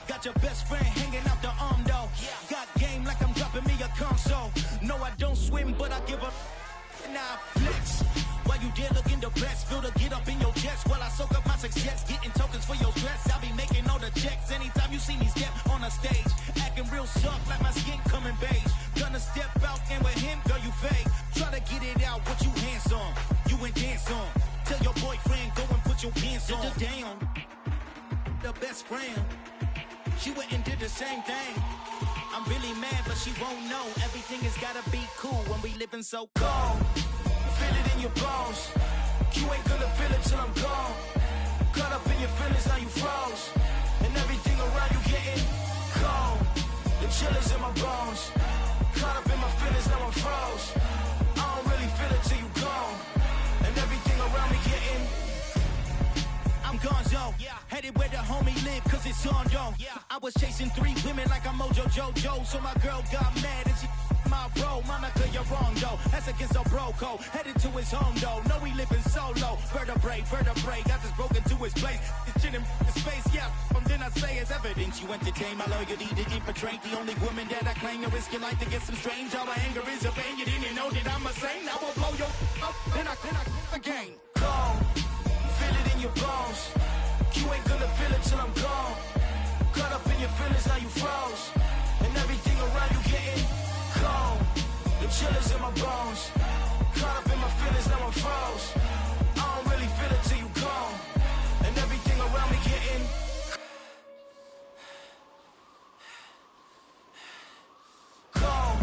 Got your best friend hanging out the arm though. Got game like I'm dropping me a console. No, I don't swim, but I give a now flex. While you there looking depressed, feel the get up in your chest while I soak up my success, getting tokens for your stress. I'll be making all the checks anytime you see me step on a stage, acting real soft like my skin coming beige. Gonna step out and with him, girl, you fake. Try to get it out, what you handsome, you ain't dance on. Tell your boyfriend go and put your pants on. Down, the best friend. She went and did the same thing. I'm really mad, but she won't know. Everything has gotta be cool when we living so cold. Feel it in your bones. You ain't gonna feel it till I'm gone. Caught up in your feelings, now you froze. And everything around you getting cold. The chill is in my bones. Caught up in my feelings, now I'm froze. I don't really feel it till you gone. And everything around me getting I'm gonzo, headed where the homie live, cause it's on though. I was chasing 3 women like I'm Mojo Jojo, so my girl got mad and she my bro. Monica, you're wrong though, that's against our bro code. Headed to his home though, know we living solo. Vertebrae, got this broken to his place. It's chin in space, from then I say it's evidence. You entertain my loyalty to infiltrate. The only woman that I claim to risk your life to get some strange. All my anger is a pain, you didn't know that I'm a saint. I will blow your up, then I again. Gone. Feel it in your bones. You ain't gonna feel it till I'm gone. Caught up in your feelings, now you froze. And everything around you getting cold. The chill is in my bones. Caught up in my feelings, now I'm froze. I don't really feel it till you gone. And everything around me getting cold.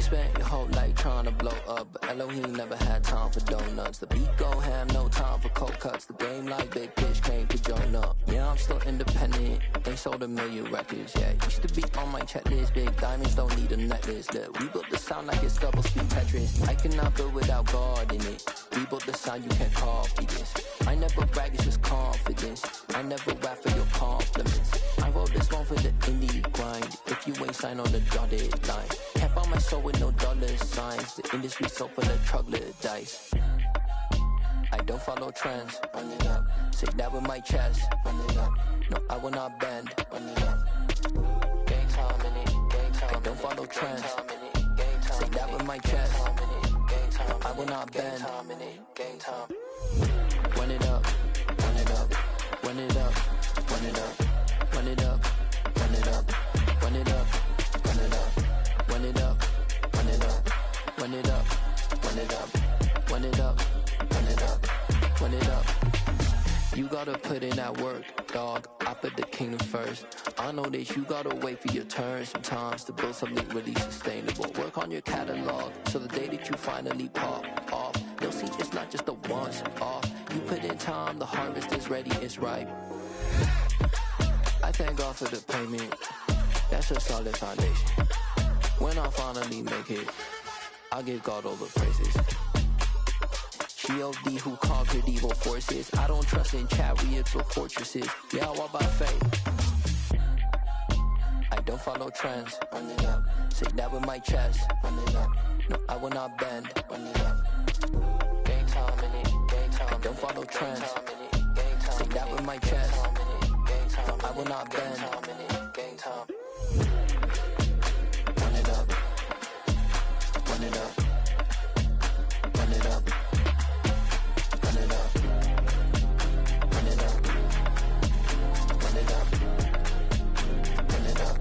Spent your whole life trying to blow up, but Elohim never had time for donuts. The beat go ham, no time for cold cuts. The game like Big Fish came to join up. Yeah, I'm still independent, ain't sold a million records. Yeah, used to be on my checklist. Big diamonds don't need a necklace. Look, we built the sound like it's double speed Tetris. I cannot build without God in it. We built the sound, you can't copy this. I never brag, it's just confidence. I never rap for your compliments. I wrote this one for the indie grind. If you ain't signed on the dotted line, can't buy my soul with no dollar signs. The industry so full of troglodytes. I don't follow trends. Run it up. Say that with my chest. Run it up. No, I will not bend. Run it up. Gang time in it. Gang time. I don't follow trends. Say that with my chest. No, I will not bend. Gang time. Run it up. Run it up. Run it up. Run it up. Run it up. Run it up. Run it up. Run it up. Run it up. Run it up. Run it up. Run it up. Run it up. Run it up. Run it up. You gotta put in that work, dog. I put the kingdom first. I know that you gotta wait for your turn sometimes to build something really sustainable. Work on your catalog so the day that you finally pop off, you'll see it's not just a once off. You put in time, the harvest is ready, it's ripe. I thank God for the payment. That's a solid foundation. When I finally make it, I'll give God all the praises. G.O.D. who conquered evil forces. I don't trust in chariots or fortresses. Yeah, I walk by faith. I don't follow trends. Run it up. Say that with my chest. Run it up. No, I will not bend. Run it up. Gang time in it. Gang time. I don't follow trends. Say that with my chest. No, I will not bend. Gang time. Run it up. Run it up. Run it up. Run it up. Run it up. Run it up. Run it up.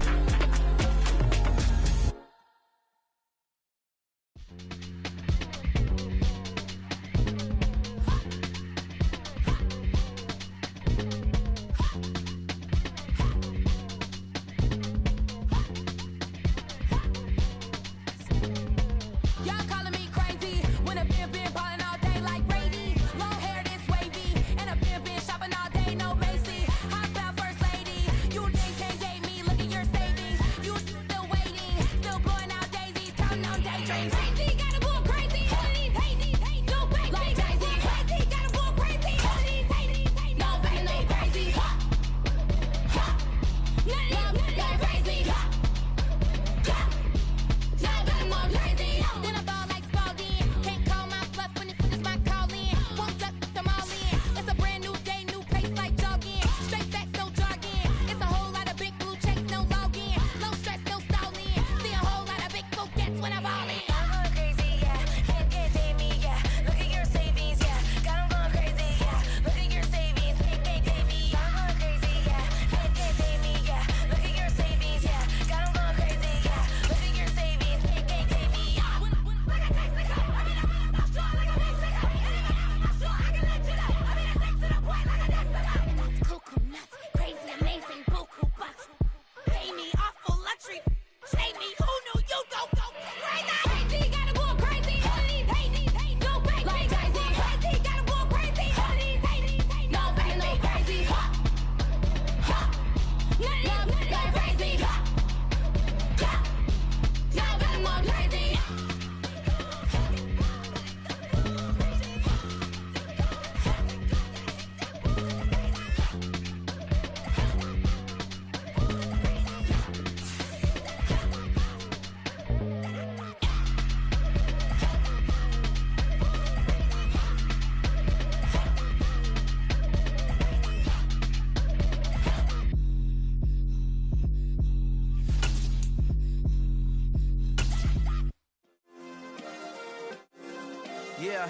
Yeah.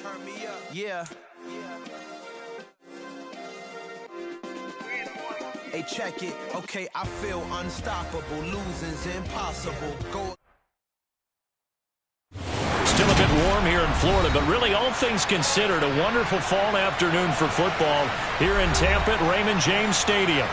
Turn me up. Yeah. Hey, check it. Okay, I feel unstoppable. Losing's impossible. Go. Still a bit warm here in Florida, but really all things considered, a wonderful fall afternoon for football here in Tampa at Raymond James Stadium.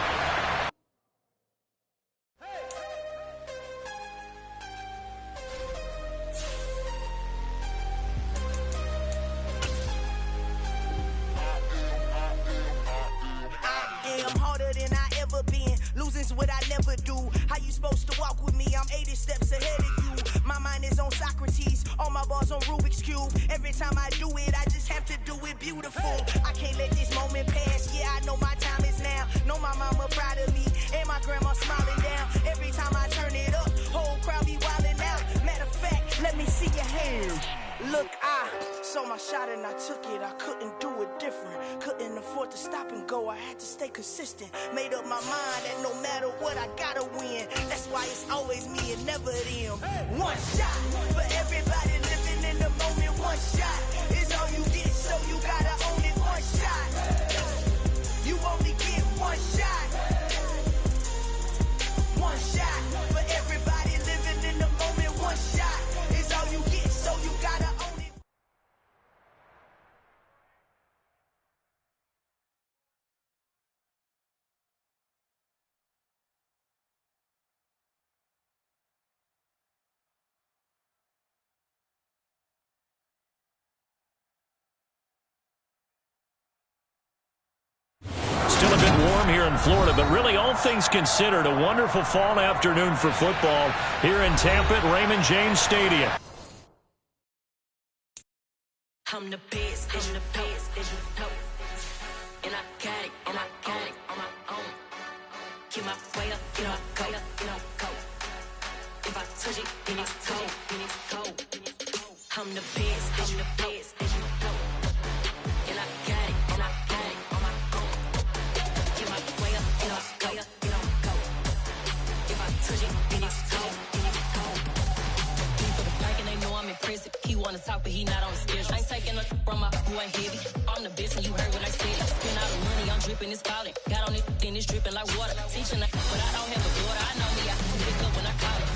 Losing's what I never do. How you supposed to walk with me? I'm 80 steps ahead of you. My mind is on Socrates, all my balls on Rubik's Cube. Every time I do it, I just have to do it beautiful. I can't let this moment pass. Yeah, I know my time is now. Know my mama proud of me, and my grandma smiling down. Every time I turn it up, whole crowd be wilding out. Matter of fact, let me see your hands. Look, I saw my shot and I took it. I couldn't do it different. Couldn't afford to stop and go. I had to stay consistent. Made up my mind that no matter what, I gotta win. That's why it's always me and never them. One shot for everybody living in the moment. One shot is all you get, so you gotta own it. One shot. You only get one shot. One shot for everybody living in the moment. One shot is all you get, so you gotta own it. Still a bit warm here in Florida, but really all things considered, a wonderful fall afternoon for football here in Tampa at Raymond James Stadium. I'm the best, as you know. And I got it, on my own. Get my way up, get my go, go. If I touch it, then it's cold. I'm the best, as you know. And I got it, on my own. Get my way up, get my go. If I touch it, then it's cold. People the park and they know I'm impressive. He wanna talk, but he not on the schedule. I ain't taking a from my boy heavy. I'm the best, and you heard what I said. Spend all the money, I'm dripping, it's falling. Got on it, then it's dripping like water. Teaching, but I don't have a daughter. I know me, I can pick up when I call it.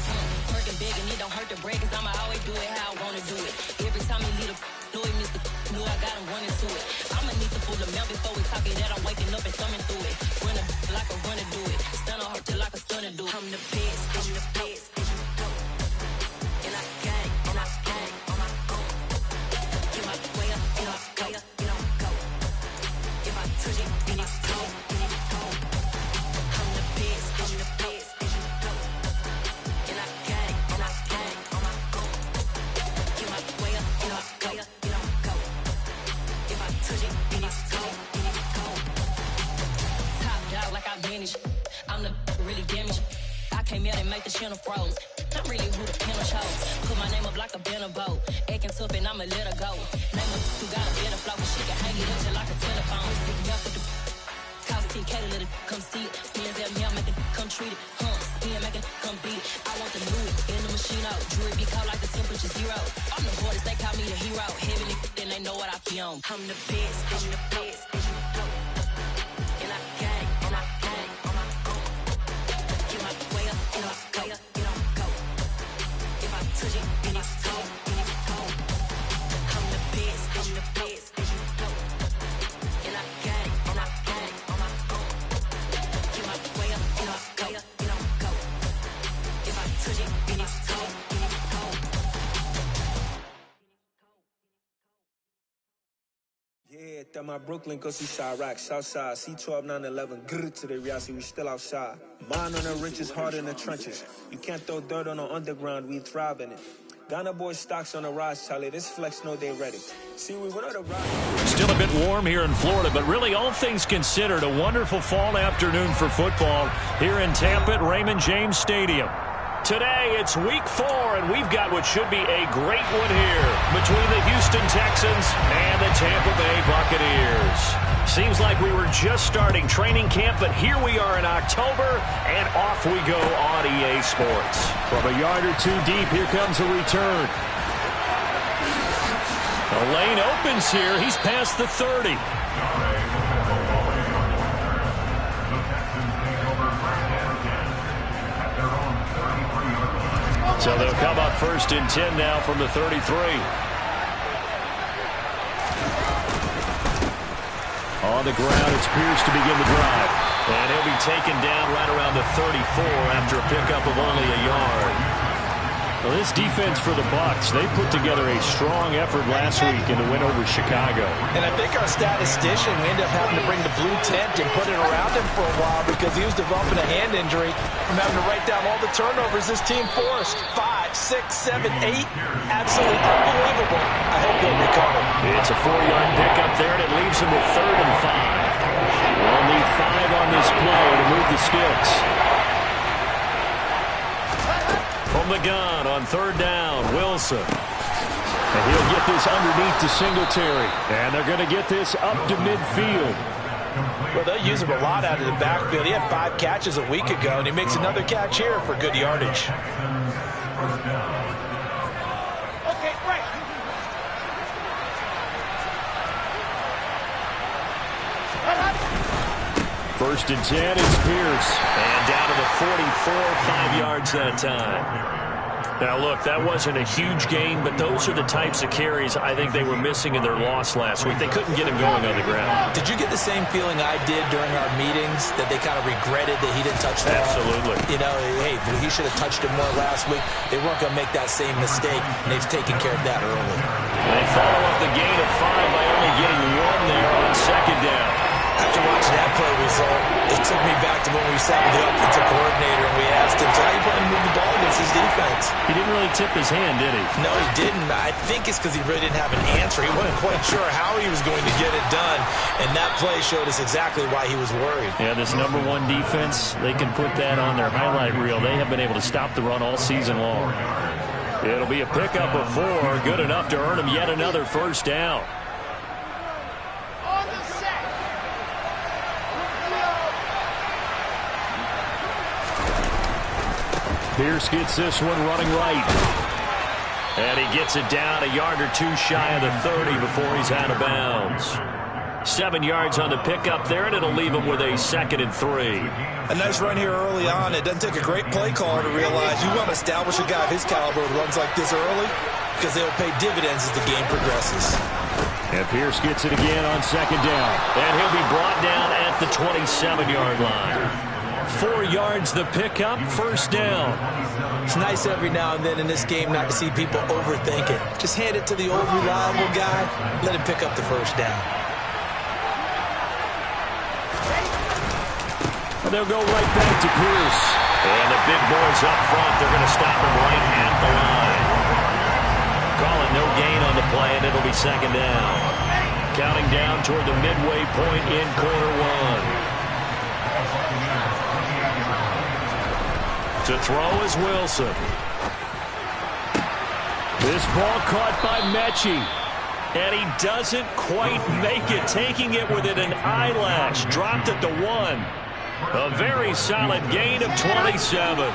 Working big, and it don't hurt to break, cause I'ma always do it how I wanna do it. Every time he lead a know he missed the know I got him running to it. I'ma need the full amount before we talk it that I'm waking up and thumbing through it. Run a like a runner do it. Stun on her till like a stunner do it. I'm the best, I'm the best, as you know. And I got it, on my own. Get my way up, get my go. If I touch it, then it's cold. I'm the best, as you know. And I got it, on my own. Get my way up, get my go. If I touch it, then it's cold. Top dog like I manage. I'm the really damaged. I came out and make the channel froze. I'm really who the panel chose. Put my name up like a banner boat. Acting tough and I'ma let her go. Name her who got a better flow. She can hang it up just like a telephone. Stick me up with the cost 10K to let it come see it. Hands at me, I make it come treat it. Spin, make it come beat it. I want the Louis in the machine out. Jewelry be called like the temperature zero. I'm the hardest, they call me the hero. Heaven, then they know what I be on. I'm the best, as you know. And I got it, on my own. Get my way up, get my go. If I touch it, then it's cold. I'm the best, as you know. And I got it, on my own. Get my way up, get my go. If I touch it, then it's cold. Yeah, that my Brooklyn, cause Chirac, Southside, C12, 911, grrr to the Riasi, we still outside. Mine on the riches, hard in the trenches. You can't throw dirt on the underground, we thrive in it. Ghana boys stocks on the rise, Charlie, this flex know they ready. See, we went on the ride. Still a bit warm here in Florida, but really all things considered, a wonderful fall afternoon for football here in Tampa at Raymond James Stadium. Today, it's week 4, and we've got what should be a great one here between the Houston Texans and the Tampa Bay Buccaneers. Seems like we were just starting training camp, but here we are in October, and off we go on EA Sports. From a yard or two deep, here comes a return. The lane opens here. He's past the 30. So they'll come up 1st and 10 now from the 33. On the ground, it's Pierce to begin the drive. And he'll be taken down right around the 34 after a pickup of only a yard. Well, this defense for the Bucs, they put together a strong effort last week in the win over Chicago. And I think our statistician, we ended up having to bring the blue tent and put it around him for a while because he was developing a hand injury from having to write down all the turnovers this team forced. 5, 6, 7, 8. Absolutely unbelievable. I hope he'll recover. It's a 4-yard pickup there, and it leaves him with 3rd and 5. We'll need 5 on this play to move the sticks. From the gun on 3rd down, Wilson. And he'll get this underneath to Singletary. And they're going to get this up to midfield. Well, they'll use him a lot out of the backfield. He had 5 catches a week ago, and he makes another catch here for good yardage. Okay, right. First and 10 is Pierce. And down to the 44, 5 yards that time. Now, look, that wasn't a huge gain, but those are the types of carries I think they were missing in their loss last week. They couldn't get him going on the ground. Did you get the same feeling I did during our meetings, that they kind of regretted that he didn't touch the ball? Absolutely. You know, hey, he should have touched him more last week. They weren't going to make that same mistake, and they've taken care of that early. They follow up the gain of 5 by only getting 1 there on 2nd down. After watching that play result, it took me back to when we sat with the offensive coordinator and we asked him, so how are you going to move the ball against his defense? He didn't really tip his hand, did he? No, he didn't. I think it's because he really didn't have an answer. He wasn't quite sure how he was going to get it done, and that play showed us exactly why he was worried. Yeah, this #1 defense, they can put that on their highlight reel. They have been able to stop the run all season long. It'll be a pickup of 4, good enough to earn him yet another 1st down. Pierce gets this one running right. And he gets it down a yard or 2 shy of the 30 before he's out of bounds. 7 yards on the pickup there, and it'll leave him with a 2nd and 3. A nice run here early on. It doesn't take a great play caller to realize you want to establish a guy of his caliber with runs like this early because they will pay dividends as the game progresses. And Pierce gets it again on 2nd down. And he'll be brought down at the 27-yard line. 4 yards the pickup, 1st down. It's nice every now and then in this game not to see people overthink it. Just hand it to the old reliable guy, let him pick up the 1st down. And they'll go right back to Pierce. And the big boys up front, they're going to stop him right at the line. Calling no gain on the play, and it'll be 2nd down. Counting down toward the midway point in quarter 1. To throw is Wilson. This ball caught by Mechie. And he doesn't quite make it, taking it within an eyelash. Dropped at the 1. A very solid gain of 27.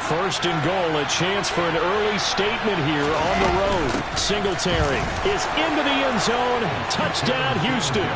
1st and goal, a chance for an early statement here on the road. Singletary is into the end zone. Touchdown, Houston.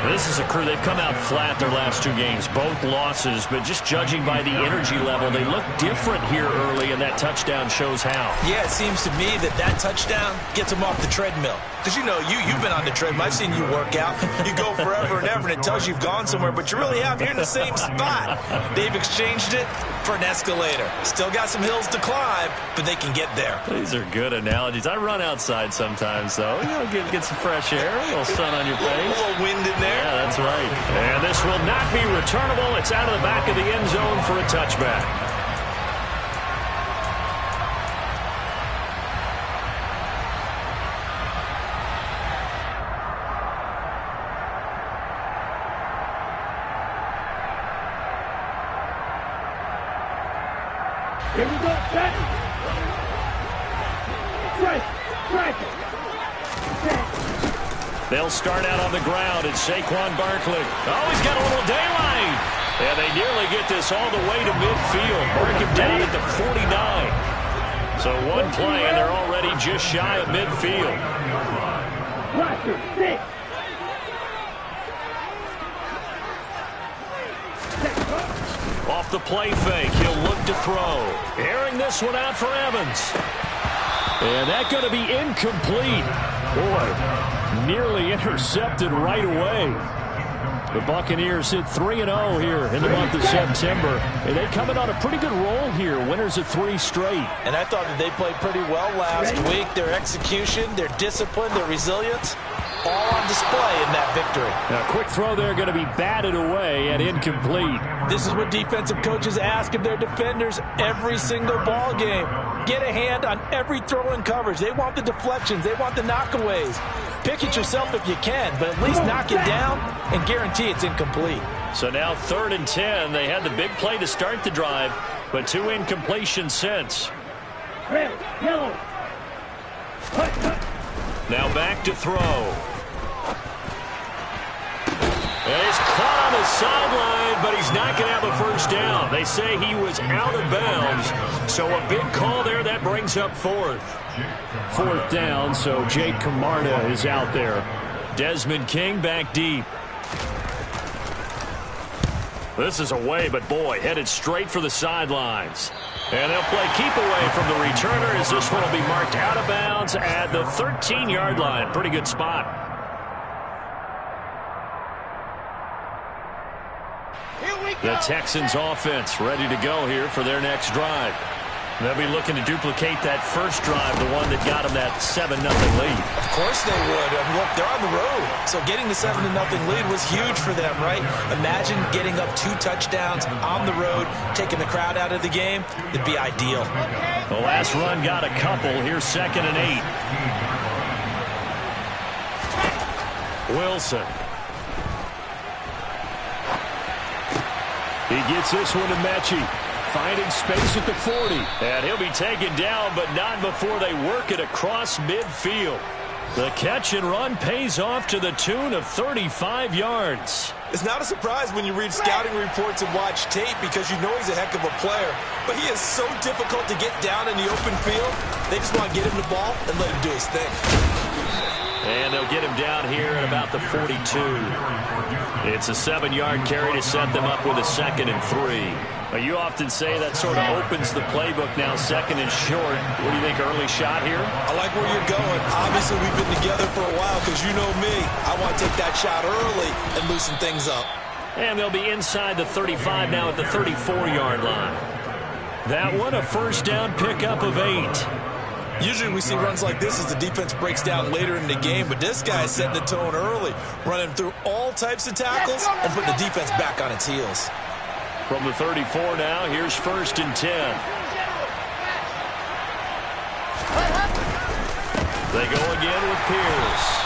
This is a crew, they've come out flat their last 2 games, both losses, but just judging by the energy level, they look different here early, and that touchdown shows how. Yeah, it seems to me that touchdown gets them off the treadmill. Because, you know, you've been on the treadmill. I've seen you work out. You go forever and ever, and it tells you you've gone somewhere, but you really have. You're in the same spot. They've exchanged it for an escalator. Still got some hills to climb, but they can get there. These are good analogies. I run outside sometimes, though. You know, get some fresh air, a little sun on your face. A little wind in there. Yeah, that's right. And this will not be returnable. It's out of the back of the end zone for a touchback. Here we go, set. Frank. They'll start out on the ground. It's Saquon Barkley. Oh, he's got a little daylight. And they nearly get this all the way to midfield. Mark him down at the 49. So 1 play, and they're already just shy of midfield. Blaster, 6. Off the play fake, he'll look to throw. Airing this one out for Evans. And that's going to be incomplete. Boy, nearly intercepted right away. The Buccaneers hit 3-0 here in the month of September. And they come in on a pretty good roll here. Winners of 3 straight. And I thought that they played pretty well last week. Their execution, their discipline, their resilience, all on display in that victory. Now, a quick throw there going to be batted away and incomplete. This is what defensive coaches ask of their defenders every single ball game. Get a hand on every throw in coverage. They want the deflections. They want the knockaways. Pick it yourself if you can, but at least knock it down and guarantee it's incomplete. So now 3rd and 10. They had the big play to start the drive, but 2 incompletions since. Red, yellow. Now back to throw. And he's caught on the sideline, but he's not going to have a first down. They say he was out of bounds. So a big call there. That brings up 4th. 4th down, so Jake Camarda is out there. Desmond King back deep. This is away, but boy, headed straight for the sidelines. And they'll play keep away from the returner as this one will be marked out of bounds at the 13-yard line. Pretty good spot. The Texans offense ready to go here for their next drive. They'll be looking to duplicate that first drive, the one that got them that 7-0 lead. Of course they would. I mean, look, they're on the road. So getting the 7-0 lead was huge for them, right? Imagine getting up 2 touchdowns on the road, taking the crowd out of the game. It'd be ideal. The last run got a couple. Here's 2nd and 8. Wilson. He gets this one to Mechie. Finding space at the 40. And he'll be taken down, but not before they work it across midfield. The catch and run pays off to the tune of 35 yards. It's not a surprise when you read scouting reports and watch tape because you know he's a heck of a player. But he is so difficult to get down in the open field. They just want to get him the ball and let him do his thing. And they'll get him down here at about the 42. It's a 7-yard carry to set them up with a 2nd and 3. You often say that sort of opens the playbook now, 2nd and short. What do you think, early shot here? I like where you're going. Obviously, we've been together for a while because you know me. I want to take that shot early and loosen things up. And they'll be inside the 35 now at the 34-yard line. That one, a first down pickup of 8. Usually we see runs like this as the defense breaks down later in the game, but this guy is setting the tone early, running through all types of tackles and putting the defense back on its heels. From the 34 now, here's 1st and 10. They go again with Pierce.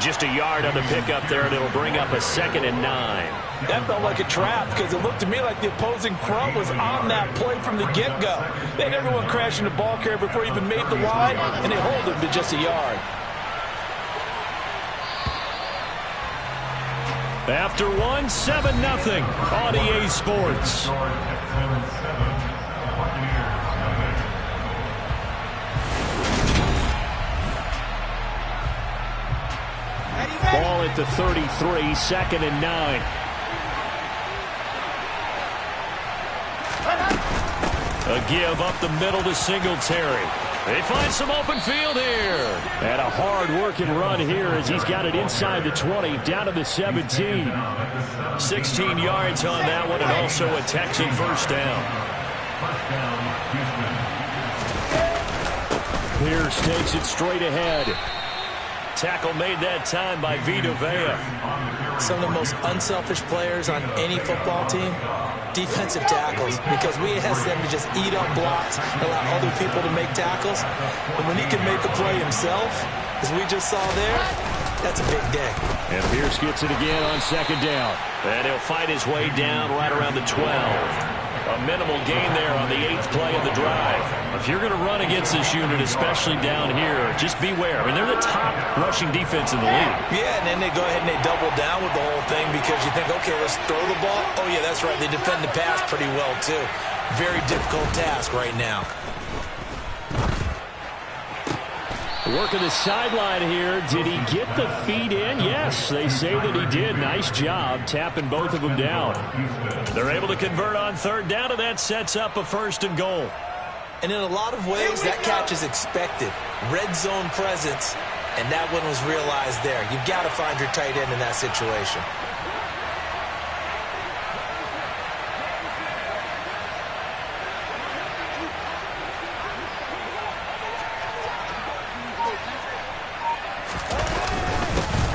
Just a yard on the pickup there, and it'll bring up a 2nd and 9. That felt like a trap because it looked to me like the opposing front was on that play from the get-go. They had everyone crashing the ball carrier before he even made the line, and they hold him to just a yard. After 1, 7-0 on EA Sports. Ball at the 33, 2nd and 9. A give up the middle to Singletary. They find some open field here. And a hard-working run here as he's got it inside the 20, down to the 17. 16 yards on that one, and also a Texan first down. Pierce takes it straight ahead. Tackle made that time by Vita Vea. Some of the most unselfish players on any football team, defensive tackles, because we ask them to just eat up blocks, allow other people to make tackles. And when he can make a play himself, as we just saw there, that's a big day. And Pierce gets it again on 2nd down. And he'll fight his way down right around the 12. A minimal gain there on the 8th play of the drive. If you're going to run against this unit, especially down here, just beware. I mean, they're the top rushing defense in the league. Yeah, and then they go ahead and they double down with the whole thing because you think, okay, let's throw the ball. Oh, yeah, that's right. They defend the pass pretty well, too. Very difficult task right now. Working the sideline here. Did he get the feet in? Yes, they say that he did. Nice job tapping both of them down. They're able to convert on third down, and that sets up a 1st and goal. And in a lot of ways, that catch is expected. Red zone presence, and that one was realized there. You've got to find your tight end in that situation.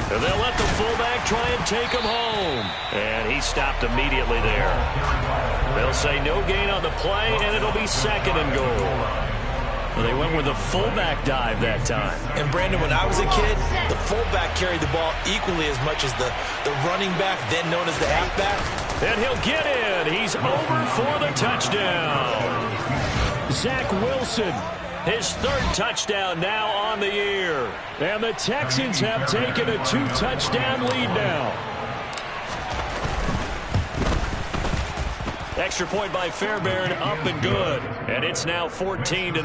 And they'll let the fullback try and take him home. And he stopped immediately there. They'll say no gain on the play, and it'll be 2nd and goal. Well, they went with a fullback dive that time. And, Brandon, when I was a kid, the fullback carried the ball equally as much as the running back, then known as the halfback. And he'll get in. He's over for the touchdown. Zach Wilson, his 3rd touchdown now on the year. And the Texans have taken a 2-touchdown lead now. Extra point by Fairbairn, up and good. And it's now 14-0.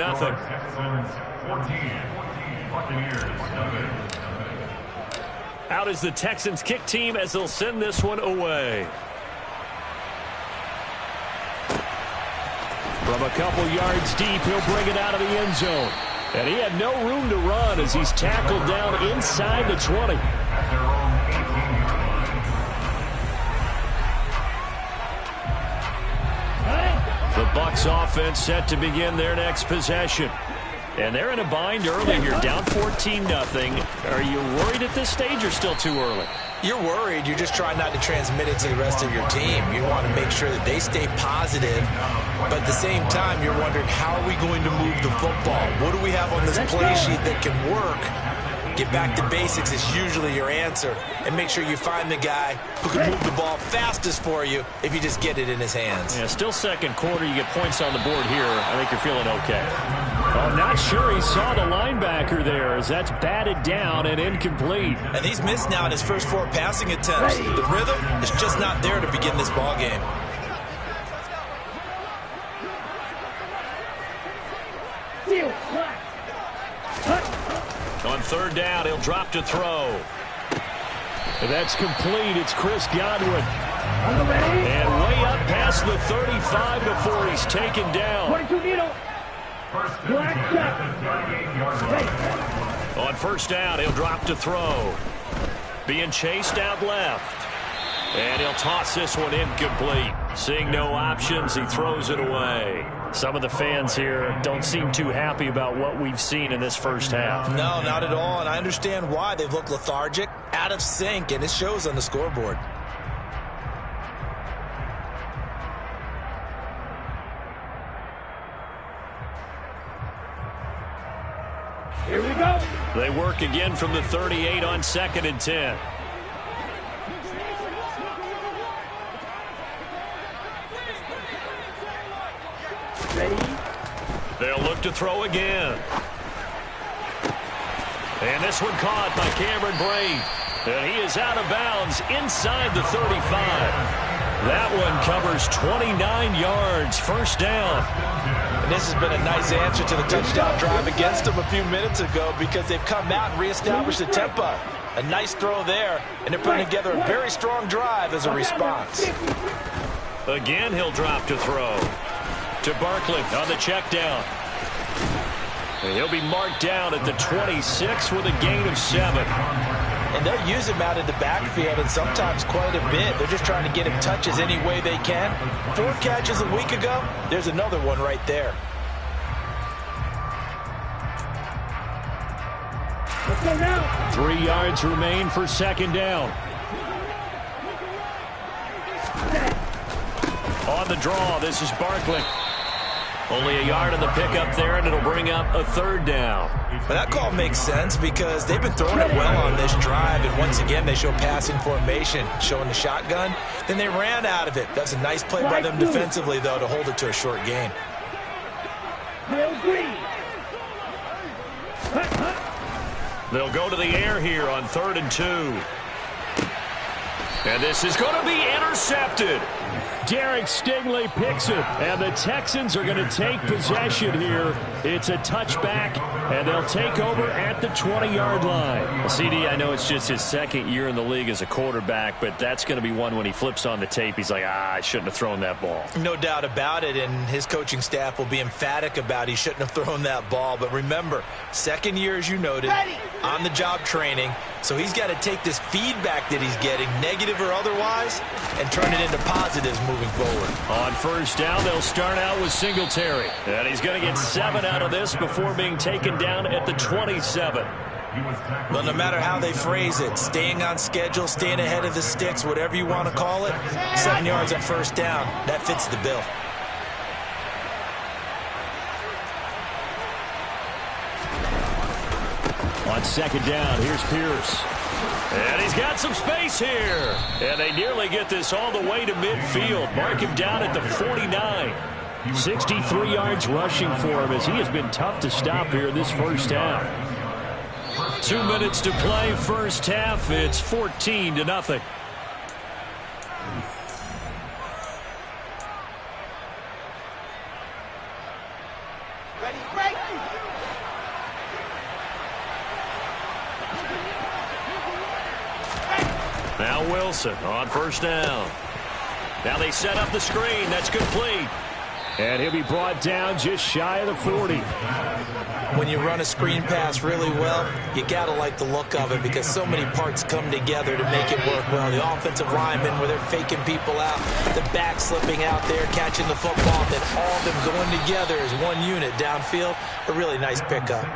Out is the Texans kick team as they'll send this one away. From a couple yards deep, he'll bring it out of the end zone. And he had no room to run as he's tackled down inside the 20. The Bucs offense set to begin their next possession. And they're in a bind early here, down 14-0. Are you worried at this stage or still too early? You're worried. You're just trying not to transmit it to the rest of your team. You want to make sure that they stay positive. But at the same time, you're wondering, how are we going to move the football? What do we have on this play sheet that can work? Get back to basics is usually your answer. And make sure you find the guy who can move the ball fastest for you if you just get it in his hands. Yeah, still 2nd quarter. You get points on the board here. I think you're feeling okay. Oh, not sure he saw the linebacker there as that's batted down and incomplete. And he's missed now in his first 4 passing attempts. The rhythm is just not there to begin this ball game. On 3rd down, he'll drop to throw. And that's complete. It's Chris Godwin. And way up past the 35 before he's taken down. 22 needle. Black shot. On 1st down, he'll drop to throw. Being chased out left. And he'll toss this one incomplete. Seeing no options, he throws it away. Some of the fans here don't seem too happy about what we've seen in this first half. No, not at all, and I understand why. They've looked lethargic, out of sync, and it shows on the scoreboard. Here we go. They work again from the 38 on 2nd and 10. Ready? They'll look to throw again. And this one caught by Cameron Brate. And he is out of bounds inside the 35. That one covers 29 yards. 1st down. And this has been a nice answer to the touchdown drive against them a few minutes ago because they've come out and reestablished the tempo. A nice throw there, and they're putting together a very strong drive as a response. Again, he'll drop to throw. To Barkley on the check down. And he'll be marked down at the 26 with a gain of 7. And they'll use him out in the backfield and sometimes quite a bit. They're just trying to get him touches any way they can. 4 catches a week ago. There's another one right there. Let's go now. 3 yards remain for 2nd down. On the draw, this is Barkley. Only a yard on the pickup there, and it'll bring up a 3rd down. But that call makes sense because they've been throwing it well on this drive, and once again they show passing formation, showing the shotgun. Then they ran out of it. That's a nice play by them defensively, though, to hold it to a short gain. They'll go to the air here on 3rd and 2. And this is going to be intercepted. Derek Stingley picks it, and the Texans are going to take possession here. It's a touchback, and they'll take over at the 20-yard line. Well, CD, I know it's just his second year in the league as a quarterback, but that's going to be one when he flips on the tape. He's like, I shouldn't have thrown that ball. No doubt about it, and his coaching staff will be emphatic about he shouldn't have thrown that ball. But remember, second year, as you noted, on-the-job training, so he's got to take this feedback that he's getting, negative or otherwise, and turn it into positives moving forward. On first down, they'll start out with Singletary. And he's going to get 7 out of this before being taken down at the 27. Well, no matter how they phrase it, staying on schedule, staying ahead of the sticks, whatever you want to call it, 7 yards on first down, that fits the bill. On second down, here's Pierce. And he's got some space here. And they nearly get this all the way to midfield. Mark him down at the 49. 63 yards rushing for him as he has been tough to stop here in this first half. 2 minutes to play first half. It's 14-0. Now Wilson on first down. Now they set up the screen. That's complete. And he'll be brought down just shy of the 40. When you run a screen pass really well, you got to like the look of it because so many parts come together to make it work well. The offensive linemen where they're faking people out, the back slipping out there, catching the football, then all of them going together as one unit downfield. A really nice pickup.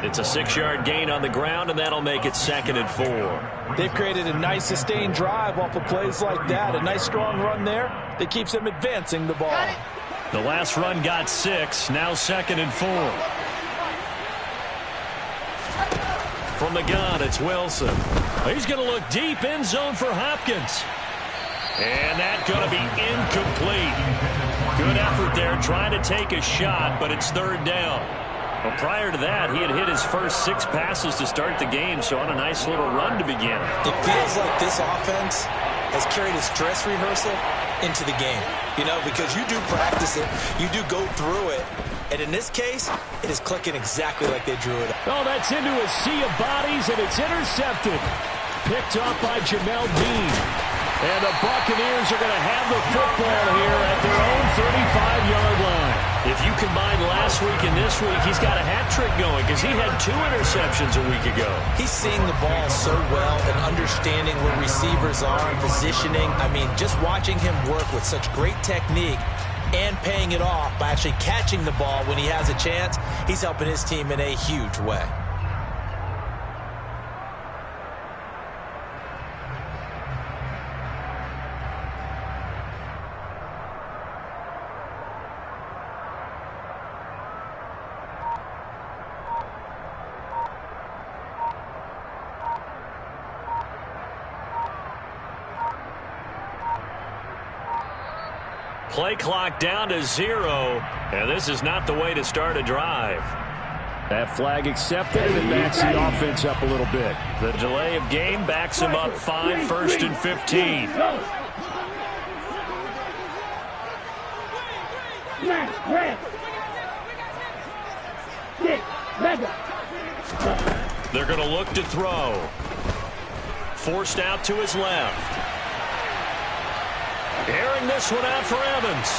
It's a 6-yard gain on the ground, and that'll make it 2nd and 4. They've created a nice sustained drive off of plays like that. A nice strong run there that keeps them advancing the ball. The last run got 6, now 2nd and 4. From the gun, it's Wilson. He's going to look deep, end zone for Hopkins. And that's going to be incomplete. Good effort there, trying to take a shot, but it's 3rd down. Well, prior to that, he had hit his first 6 passes to start the game, so on a nice little run to begin. It feels like this offense has carried its dress rehearsal into the game, you know, because you do practice it, you do go through it, and in this case, it is clicking exactly like they drew it up. Oh, that's into a sea of bodies, and it's intercepted. Picked up by Jamel Dean. And the Buccaneers are going to have the football here at their own 35-yard line. If you combine last week and this week, he's got a hat trick going because he had 2 interceptions a week ago. He's seeing the ball so well and understanding where receivers are and positioning. I mean, just watching him work with such great technique and paying it off by actually catching the ball when he has a chance, he's helping his team in a huge way. Play clock down to 0, and this is not the way to start a drive. That flag accepted, and it backs the offense up a little bit. The delay of game backs him up 5, 1st and 15. They're going to look to throw. Forced out to his left. Airing this one out for Evans.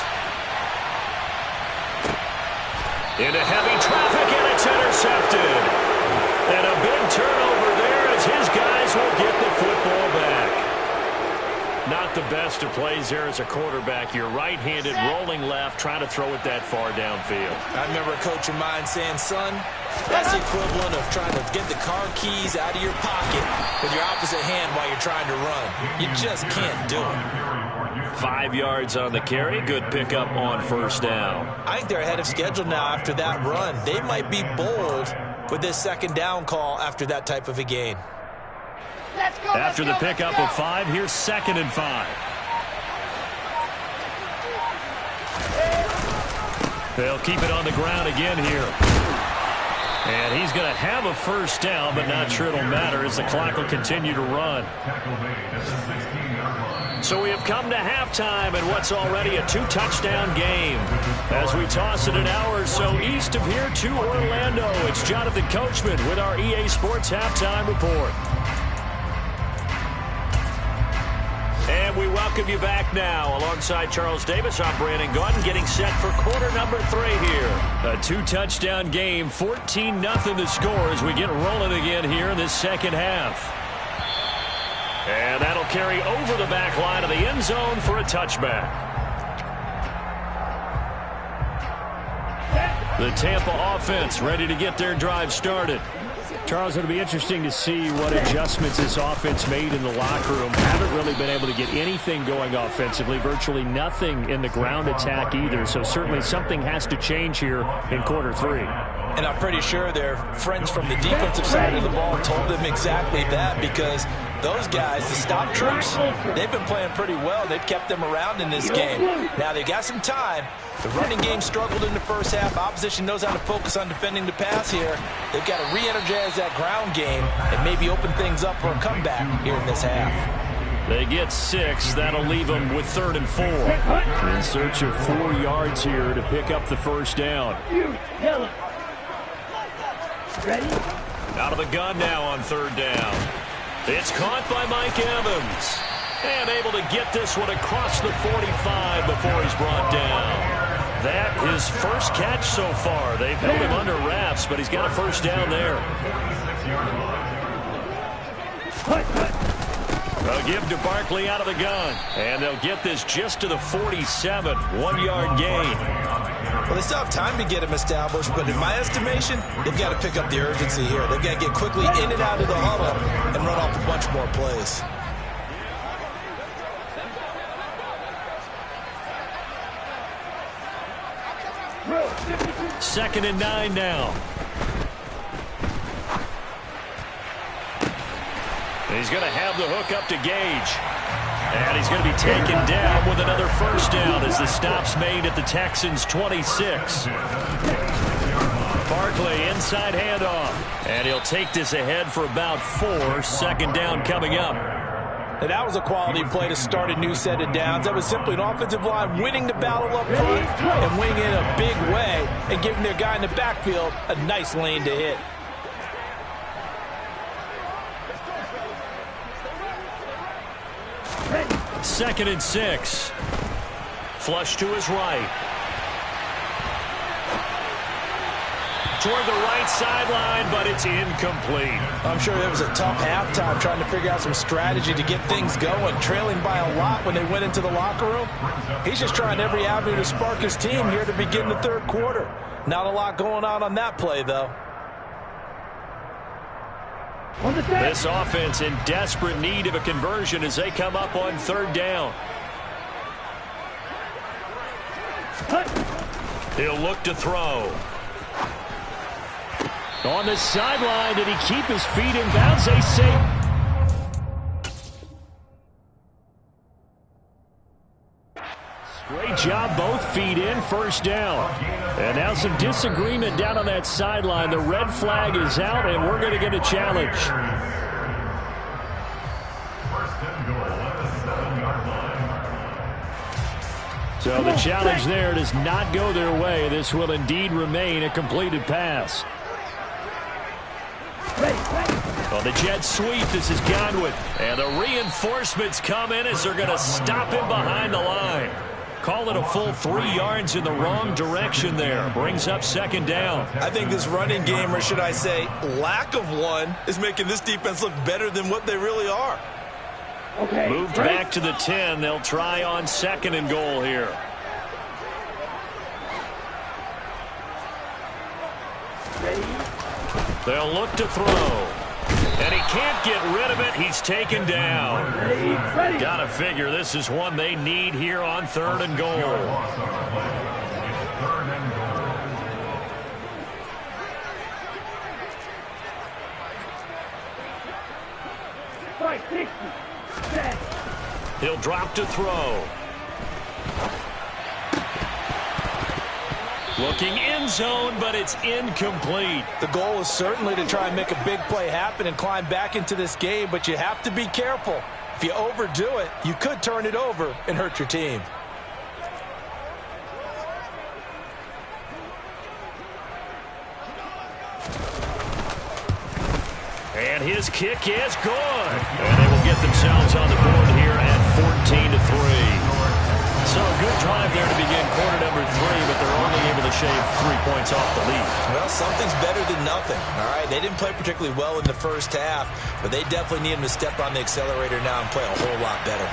Into heavy traffic, and it's intercepted. And a big turnover there as his guys will get the football back. Not the best of plays there as a quarterback. You're right-handed, rolling left, trying to throw it that far downfield. I remember a coach of mine saying, son, that's the equivalent of trying to get the car keys out of your pocket with your opposite hand while you're trying to run. You just can't do it. 5 yards on the carry. Good pickup on first down. I think they're ahead of schedule now after that run. They might be bold with this 2nd down call after that type of a gain. After the pickup of 5, here's 2nd and 5. They'll keep it on the ground again here. And he's going to have a first down, but not sure it'll matter as the clock will continue to run. So we have come to halftime in what's already a 2-touchdown game. As we toss it an hour or so east of here to Orlando, it's Jonathan Coachman with our EA Sports Halftime Report. And we welcome you back now. Alongside Charles Davis, I'm Brandon Gaudin, getting set for quarter number 3 here. A 2-touchdown game, 14-0 the score as we get rolling again here in this second half. And that'll carry over the back line of the end zone for a touchback. The Tampa offense ready to get their drive started. Charles, it'll be interesting to see what adjustments this offense made in the locker room. Haven't really been able to get anything going offensively, virtually nothing in the ground attack either. So certainly something has to change here in quarter 3. And I'm pretty sure their friends from the defensive side of the ball told them exactly that, because those guys, the stop troops, they've been playing pretty well. They've kept them around in this game. Now they got some time. The running game struggled in the first half. Opposition knows how to focus on defending the pass here. They've got to re-energize that ground game and maybe open things up for a comeback here in this half. They get 6. That'll leave them with 3rd and 4. In search of 4 yards here to pick up the first down. Ready? Out of the gun now on 3rd down. It's caught by Mike Evans. And able to get this one across the 45 before he's brought down. That his first catch so far. They've held him under wraps, but he's got a first down there. They'll give to Barkley out of the gun. And they'll get this just to the 47. 1-yard gain. Well, they still have time to get him established, but in my estimation, they've got to pick up the urgency here. They've got to get quickly in and out of the huddle and run off a bunch more plays. Second and 9 now. He's going to have the hook up to Gage. And he's going to be taken down with another first down as the stop's made at the Texans' 26. Barkley inside handoff. And he'll take this ahead for about 4. Second down coming up. And that was a quality play to start a new set of downs. That was simply an offensive line winning the battle up front and winning in a big way and giving their guy in the backfield a nice lane to hit. Second and 6. Flush to his right. Toward the right sideline, but it's incomplete. I'm sure it was a tough halftime trying to figure out some strategy to get things going, trailing by a lot when they went into the locker room. He's just trying every avenue to spark his team here to begin the 3rd quarter. Not a lot going on that play, though. This offense in desperate need of a conversion as they come up on 3rd down. He'll look to throw. On the sideline, did he keep his feet in bounds? They say. Great job, both feet in, first down. And now some disagreement down on that sideline. The red flag is out, and we're going to get a challenge. So the challenge there does not go their way. This will indeed remain a completed pass. Well, the jet sweep, this is Godwin. And the reinforcements come in as they're going to stop him behind the line. Call it a full 3 yards in the wrong direction there. Brings up second down. I think this running game, or should I say lack of one, is making this defense look better than what they really are. Okay. Moved back to the 10. They'll try on 2nd and goal here. They'll look to throw. And he can't get rid of it. He's taken down. Got to figure this is one they need here on 3rd and goal. He'll drop to throw. Looking end zone, but it's incomplete. The goal is certainly to try and make a big play happen and climb back into this game, but you have to be careful. If you overdo it, you could turn it over and hurt your team. And his kick is good. And they will get themselves on the board here at 14-3. So a good drive there to begin quarter number 3, but they're only able to shave 3 points off the lead. Well, something's better than nothing. All right, they didn't play particularly well in the first half, but they definitely need them to step on the accelerator now and play a whole lot better.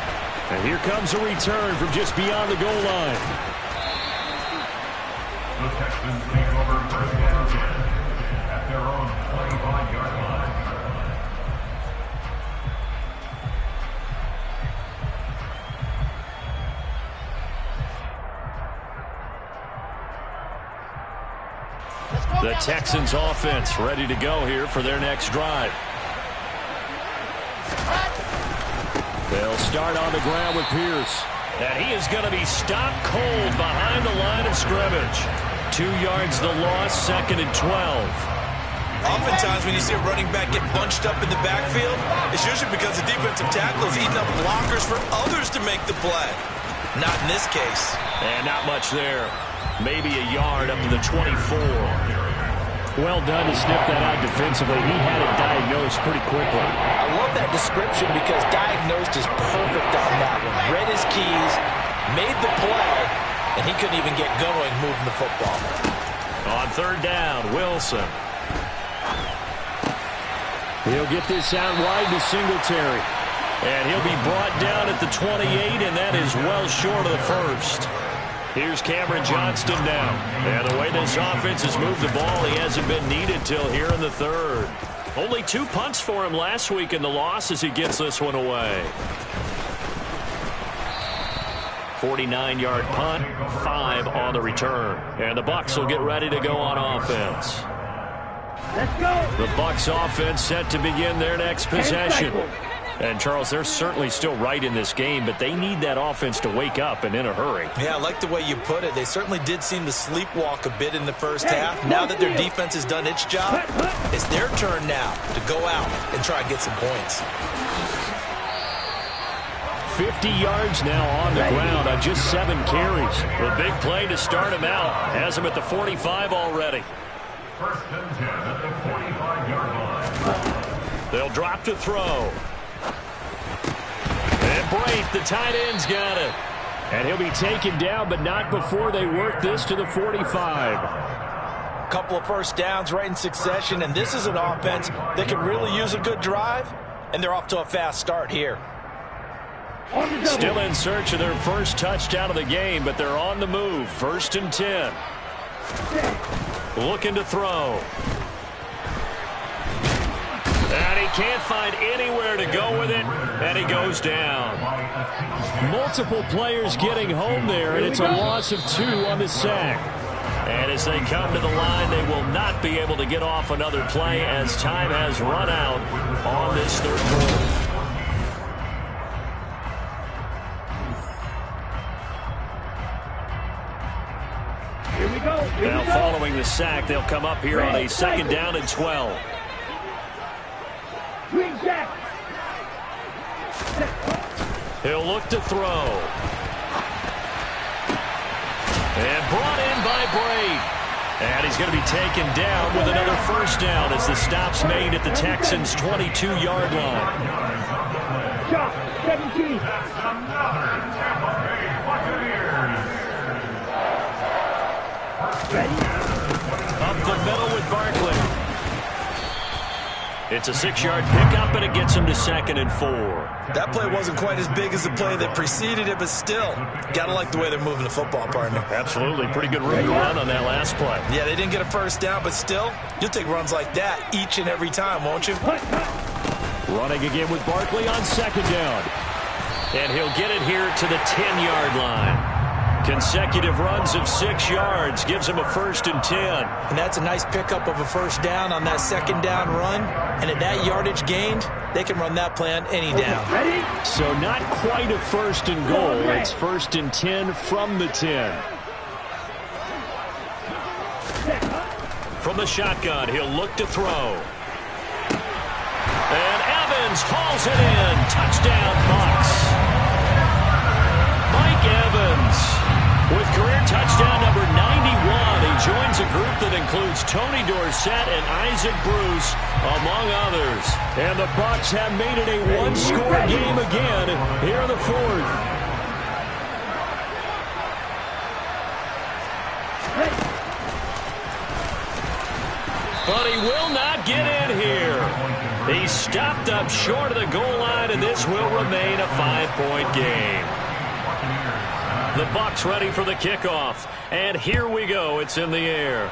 And here comes a return from just beyond the goal line. The Texans take over first down at their own 25-yard line. The Texans offense ready to go here for their next drive. They'll start on the ground with Pierce. And he is going to be stopped cold behind the line of scrimmage. 2 yards the loss, 2nd and 12. Oftentimes when you see a running back get bunched up in the backfield, it's usually because the defensive tackle is eating up blockers for others to make the play. Not in this case. And not much there. Maybe a yard up to the 24. Well done to sniff that out defensively. He had it diagnosed pretty quickly. I love that description because diagnosed is perfect on that one. Read his keys, made the play, and he couldn't even get going moving the football. On 3rd down, Wilson. He'll get this out wide to Singletary. And he'll be brought down at the 28, and that is well short of the first. Here's Cameron Johnston now. And the way this offense has moved the ball, he hasn't been needed till here in the 3rd. Only 2 punts for him last week in the loss as he gets this one away. 49-yard punt, 5 on the return. And the Bucs will get ready to go on offense. Let's go. The Bucs offense set to begin their next possession. And, Charles, they're certainly still right in this game, but they need that offense to wake up and in a hurry. Yeah, I like the way you put it. They certainly did seem to sleepwalk a bit in the first half. Now that their defense has done its job, it's their turn now to go out and try and get some points. 50 yards now on the ground on just 7 carries. A big play to start him out. Has him at the 45 already. First and 10 at the 45-yard line. They'll drop to throw. And Brate, the tight end's got it. And he'll be taken down, but not before they work this to the 45. Couple of first downs right in succession, and this is an offense that can really use a good drive, and they're off to a fast start here. Still in search of their first touchdown of the game, but they're on the move. 1st and 10. Looking to throw. And he can't find anywhere to go with it, and he goes down. Multiple players getting home there, and it's a loss of 2 on the sack. And as they come to the line, they will not be able to get off another play as time has run out on this 3rd quarter. Here we go. Now following the sack, they'll come up here on a 2nd down and 12. Green jack. He'll look to throw. And brought in by Brate. And he's going to be taken down with another first down as the stop's made at the Texans' 22-yard line. Shot 17. That's another Tampa Bay Buccaneers. Ready? Up the middle with Barkley. It's a 6-yard pickup, and it gets him to 2nd and 4. That play wasn't quite as big as the play that preceded it, but still, got to like the way they're moving the football, partner. Absolutely. Pretty good room to run on that last play. Yeah, they didn't get a first down, but still, you'll take runs like that each and every time, won't you? Running again with Barkley on 2nd down. And he'll get it here to the 10-yard line. Consecutive runs of 6 yards gives him a 1st and 10. And that's a nice pickup of a first down on that 2nd down run. And at that yardage gained, they can run that play on any down. Ready? So not quite a 1st and goal. It's 1st and 10 from the 10. from the shotgun. He'll look to throw. And Evans hauls it in. Touchdown, Bucs. Mike Evans with career touchdown number 91. He joins a group that includes Tony Dorsett and Isaac Bruce, among others. And the Bucs have made it a one-score game again here in the fourth. But he will not get in here. He stopped up short of the goal line, and this will remain a 5-point game. The Bucs ready for the kickoff. And here we go. It's in the air.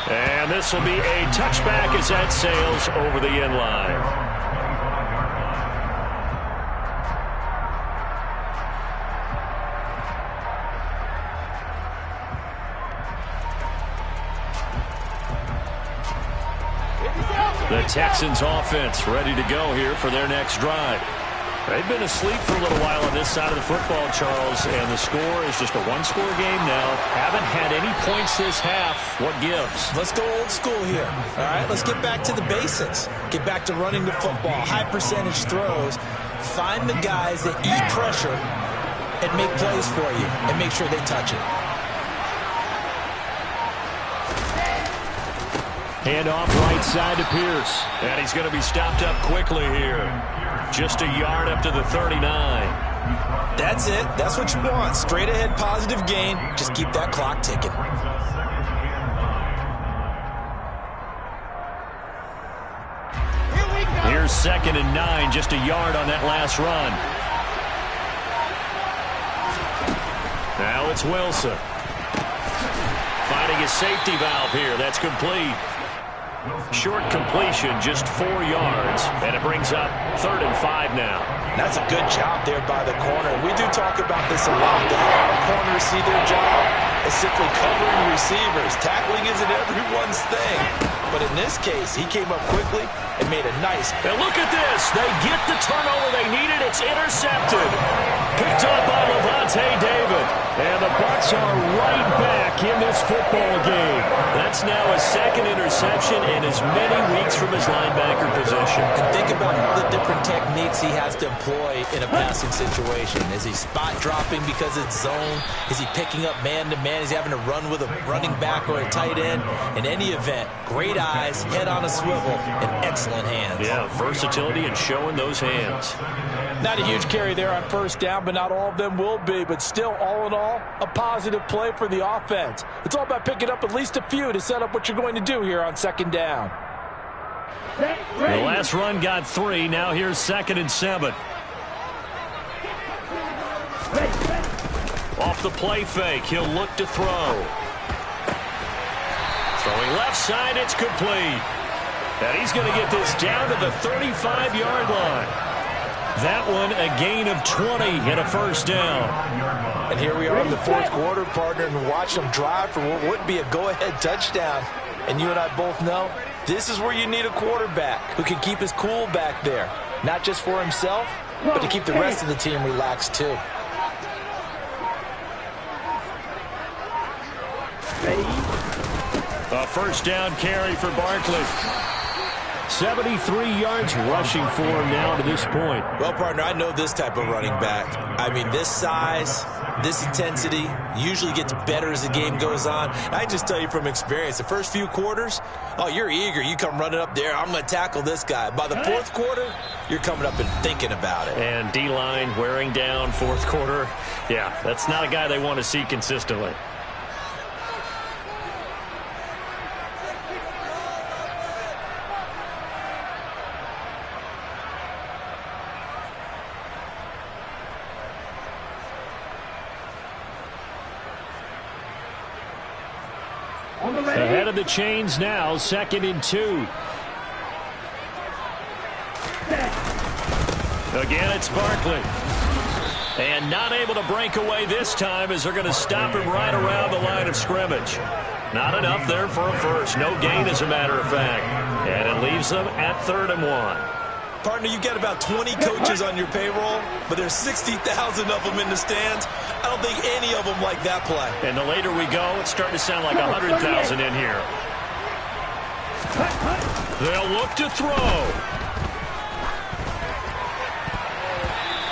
And this will be a touchback as that sails over the end line. The Texans offense ready to go here for their next drive. They've been asleep for a little while on this side of the football, Charles, and the score is just a one-score game now. Haven't had any points this half. What gives? Let's go old school here. All right, let's get back to the basics. Get back to running the football, high-percentage throws. Find the guys that eat pressure and make plays for you and make sure they touch it. Hand off right side to Pierce. And he's going to be stopped up quickly here. Just a yard up to the 39. That's it. That's what you want. Straight ahead positive gain. Just keep that clock ticking. Here's 2nd and 9. Just a yard on that last run. Now it's Wilson. Finding his safety valve here. That's complete. Short completion, just 4 yards, and it brings up 3rd and 5 now. That's a good job there by the corner. We do talk about this a lot. A lot of corners see their job as simply covering receivers. Tackling isn't everyone's thing. But in this case, he came up quickly and made a nice... And look at this. They get the turnover they needed. It's intercepted. Picked up by Levante David. And the Bucs are right back in this football game. That's now a 2nd interception in as many weeks from his linebacker position. And think about all the different techniques he has to employ in a passing situation. Is he spot dropping because it's zone? Is he picking up man-to-man? Is he having to run with a running back or a tight end? In any event, great eyes, head on a swivel, and excellent hands. Yeah, versatility and showing those hands. Not a huge carry there on 1st down, but not all of them will be. But still, all in all, a positive play for the offense. It's all about picking up at least a few to set up what you're going to do here on 2nd down. The last run got 3. Now here's 2nd and 7. Off the play fake, he'll look to throw. Throwing left side, it's complete. And he's going to get this down to the 35-yard line. That one a gain of 20 and a 1st down. And here we are in the 4th quarter, partner, and watch them drive for what would be a go-ahead touchdown. And you and I both know this is where you need a quarterback who can keep his cool back there. Not just for himself, but to keep the rest of the team relaxed too. A 1st down carry for Barkley. 73 yards rushing for him now to this point. Well, partner, I know this type of running back. I mean, this size, this intensity usually gets better as the game goes on. I just tell you from experience, the first few quarters, oh, you're eager. You come running up there, I'm going to tackle this guy. By the 4th quarter, you're coming up and thinking about it. And D-line wearing down 4th quarter. Yeah, that's not a guy they want to see consistently. Ahead of the chains now, 2nd and 2. Again, it's Barkley. And not able to break away this time as they're going to stop him right around the line of scrimmage. Not enough there for a first. No gain, as a matter of fact. And it leaves them at 3rd and 1. Partner, you get about 20 coaches on your payroll, but there's 60,000 of them in the stands. I don't think any of them like that play. And the later we go, it's starting to sound like 100,000 in here. They'll look to throw.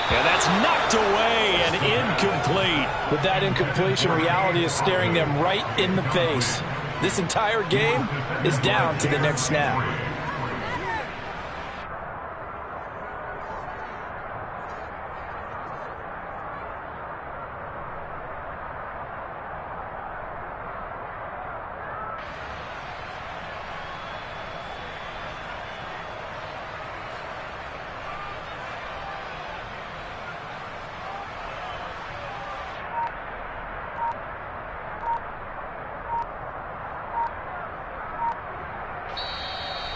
And that's knocked away and incomplete. With that incompletion, reality is staring them right in the face. This entire game is down to the next snap.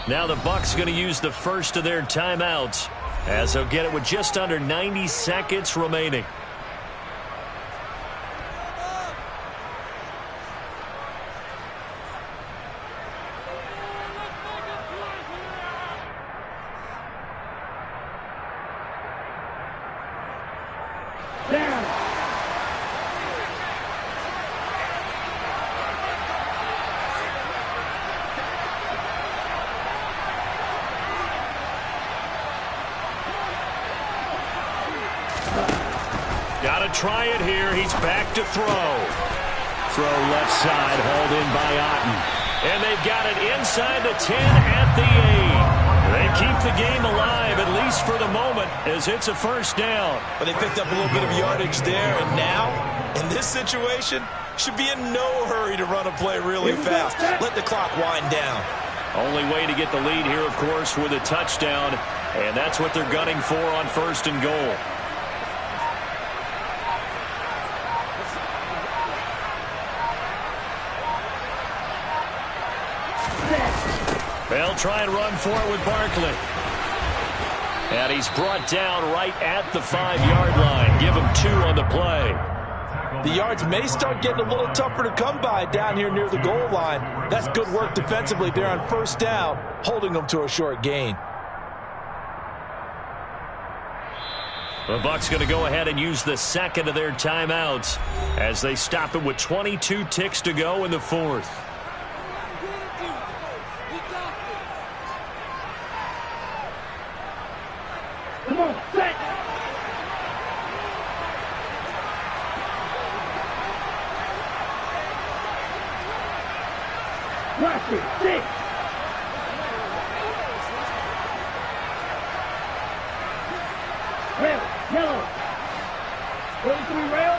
Now the Bucs going to use the first of their timeouts, as they'll get it with just under 90 seconds remaining. Got to try it here. He's back to throw. Throw left side, hauled in by Otten. And they've got it inside the 10 at the 8. They keep the game alive, at least for the moment, as it's a first down. But they picked up a little bit of yardage there, and now, in this situation, should be in no hurry to run a play really fast. Let the clock wind down. Only way to get the lead here, of course, with a touchdown, and that's what they're gunning for on first and goal. They'll try and run for it with Barkley. And he's brought down right at the 5-yard line. Give him 2 on the play. The yards may start getting a little tougher to come by down here near the goal line. That's good work defensively there on first down, holding them to a short gain. The Bucs going to go ahead and use the second of their timeouts as they stop it with 22 ticks to go in the fourth. Come on, set. Watch it, 6. Rail, yellow. 33 rail.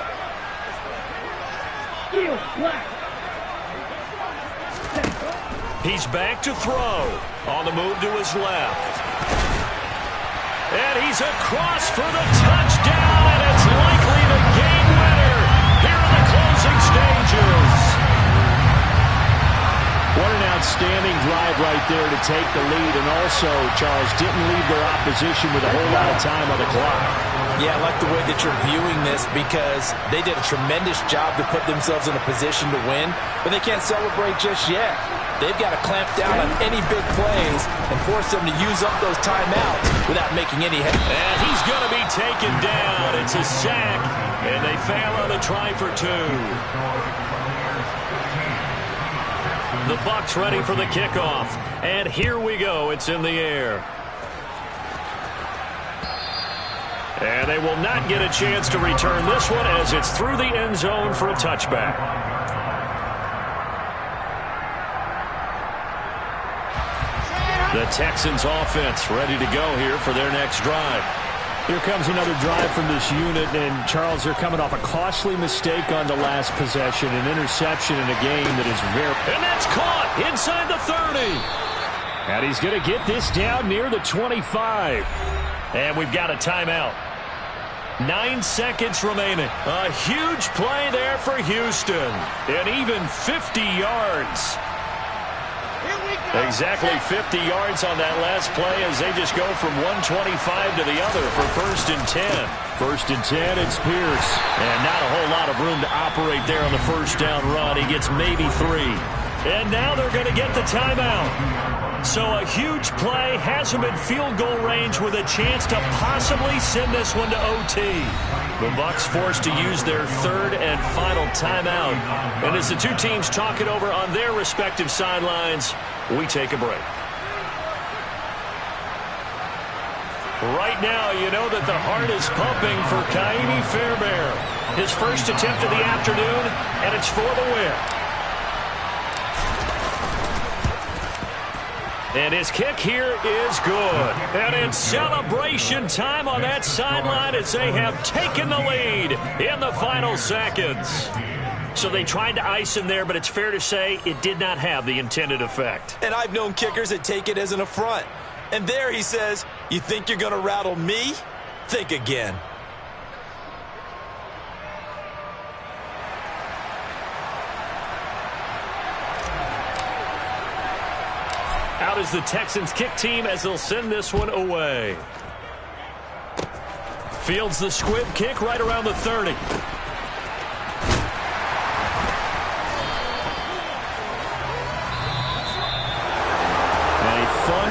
Steel, black. He's back to throw. On the move to his left. And he's across for the touchdown, and it's likely the game winner here in the closing stages. What an outstanding drive right there to take the lead, and also, Charles, didn't leave their opposition with a whole lot of time on the clock. Yeah, I like the way that you're viewing this because they did a tremendous job to put themselves in a position to win, but they can't celebrate just yet. They've got to clamp down on any big plays and force them to use up those timeouts without making any headway. And he's going to be taken down. It's a sack, and they fail on the try for 2. The Bucs ready for the kickoff. And here we go. It's in the air. And they will not get a chance to return this one as it's through the end zone for a touchback. The Texans offense ready to go here for their next drive. Here comes another drive from this unit, and Charles, they're coming off a costly mistake on the last possession, an interception in a game that is very... And that's caught inside the 30. And he's going to get this down near the 25. And we've got a timeout. 9 seconds remaining. A huge play there for Houston. And even 50 yards. Exactly 50 yards on that last play as they just go from 125 to the other for first and 10. First and 10, it's Pierce. And not a whole lot of room to operate there on the first down run. He gets maybe 3. And now they're going to get the timeout. So a huge play has him in field goal range with a chance to possibly send this one to OT. The Bucs forced to use their third and final timeout. And as the two teams talk it over on their respective sidelines, we take a break. Right now, you know that the heart is pumping for Ka'imi Fairbairn. His first attempt of the afternoon, and it's for the win. And his kick here is good. And it's celebration time on that sideline as they have taken the lead in the final seconds. So they tried to ice him there, but it's fair to say it did not have the intended effect. And I've known kickers that take it as an affront. And there he says, you think you're going to rattle me? Think again. Out is the Texans kick team as they'll send this one away. Fields the squib kick right around the 30.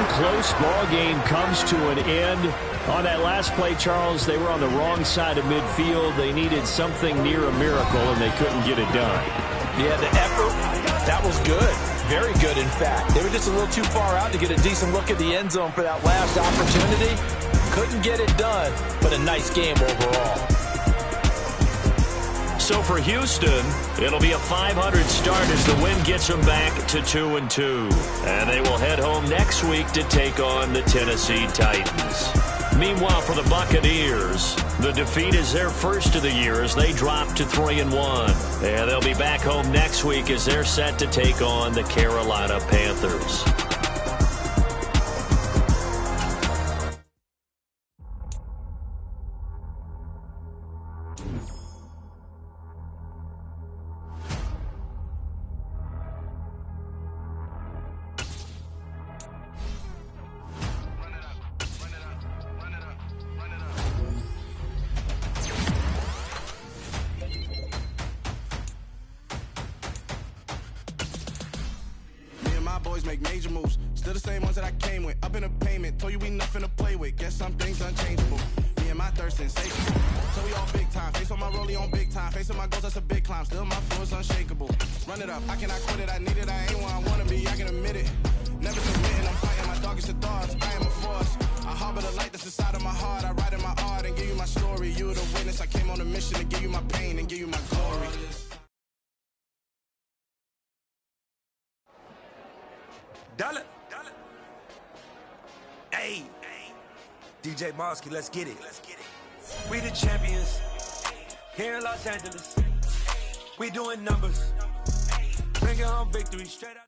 Close ball game comes to an end. On that last play, Charles, they were on the wrong side of midfield. They needed something near a miracle, and they couldn't get it done. Yeah, the effort, that was good. Very good, in fact. They were just a little too far out to get a decent look at the end zone for that last opportunity. Couldn't get it done, but a nice game overall. So for Houston, it'll be a 500 start as the win gets them back to 2-2. And they will head home next week to take on the Tennessee Titans. Meanwhile, for the Buccaneers, the defeat is their first of the year as they drop to 3-1. And they'll be back home next week as they're set to take on the Carolina Panthers. Boys make major moves, still the same ones that I came with. Up in a payment, told you we nothing to play with. Guess some things unchangeable. Me and my thirst insatiable. So we all big time. Face on my rollie on big time. Facing my goals, that's a big climb. Still my flow is unshakable. Run it up, I cannot quit it. I need it, I ain't where I wanna be. I can admit it. Never submitting, I'm fighting my darkest of thoughts. I am a force. I harbor the light that's inside of my heart. I write in my art and give you my story. You are the witness. I came on a mission to give you my pain and give you my glory. Dollar. Hey, DJ Mosky, let's get it. We the champions here in Los Angeles. We doing numbers, bringing home victory straight out.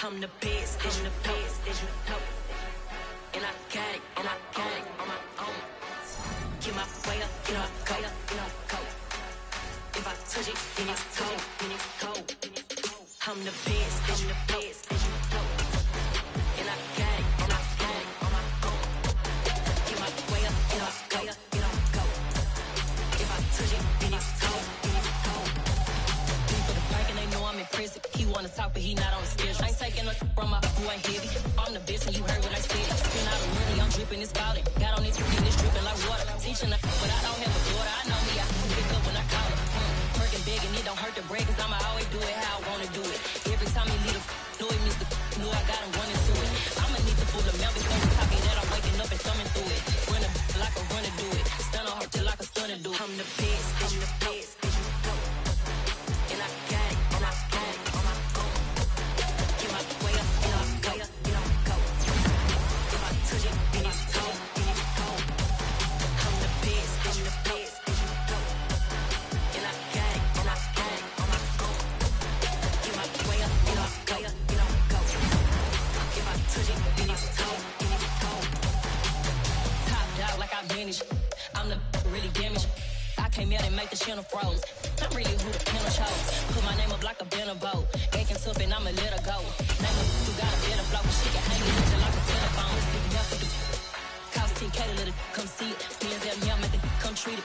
I'm the best, I'm the best, and I got it, on my own. Get my way up, get up, go. If I touch it, then it's cold, I'm the best, and I got it, on my own. Get my way up, get up, go. If I touch it, then it's cold. He for the bank and they know I'm in prison. He wanna talk, but he not on the schedule. I ain't taking nothing from my who ain't heavy. I'm the best, and you heard what I said. Spin out of money, I'm dripping, it's spouting. Got on this, and it's dripping like water. Teaching her, but I don't have a daughter. I know me, I can pick up when I call her. Working big, and it don't hurt to break, cause I'ma always do it how I wanna do it. Every time he leave the know it, Mr. Know I got him running to it. I'ma need to pull the mouth before we talking that I'm waking up and thumbing through it. Run like a runner do it. Stun on her till like a stunner do it. I'm the best, I'm the best. And I got it, on my own. Get my way up, get up, go. If I touch it, then it's cold. I'm the best, I'm the best. And I got it, on my own. Get my way up, get up, go. If I touch it, then it's cold. Top dog like I manage. I'm the really damaged. I came out and make the channel froze. I'm really who the panel chose. Put my name up like a banner boat. Acting tough and I'ma let her go. Name her who got a better blow. She can hang it until like a telephone. Cost 10K to let it come see it. Me and them, yeah, make it come treat it.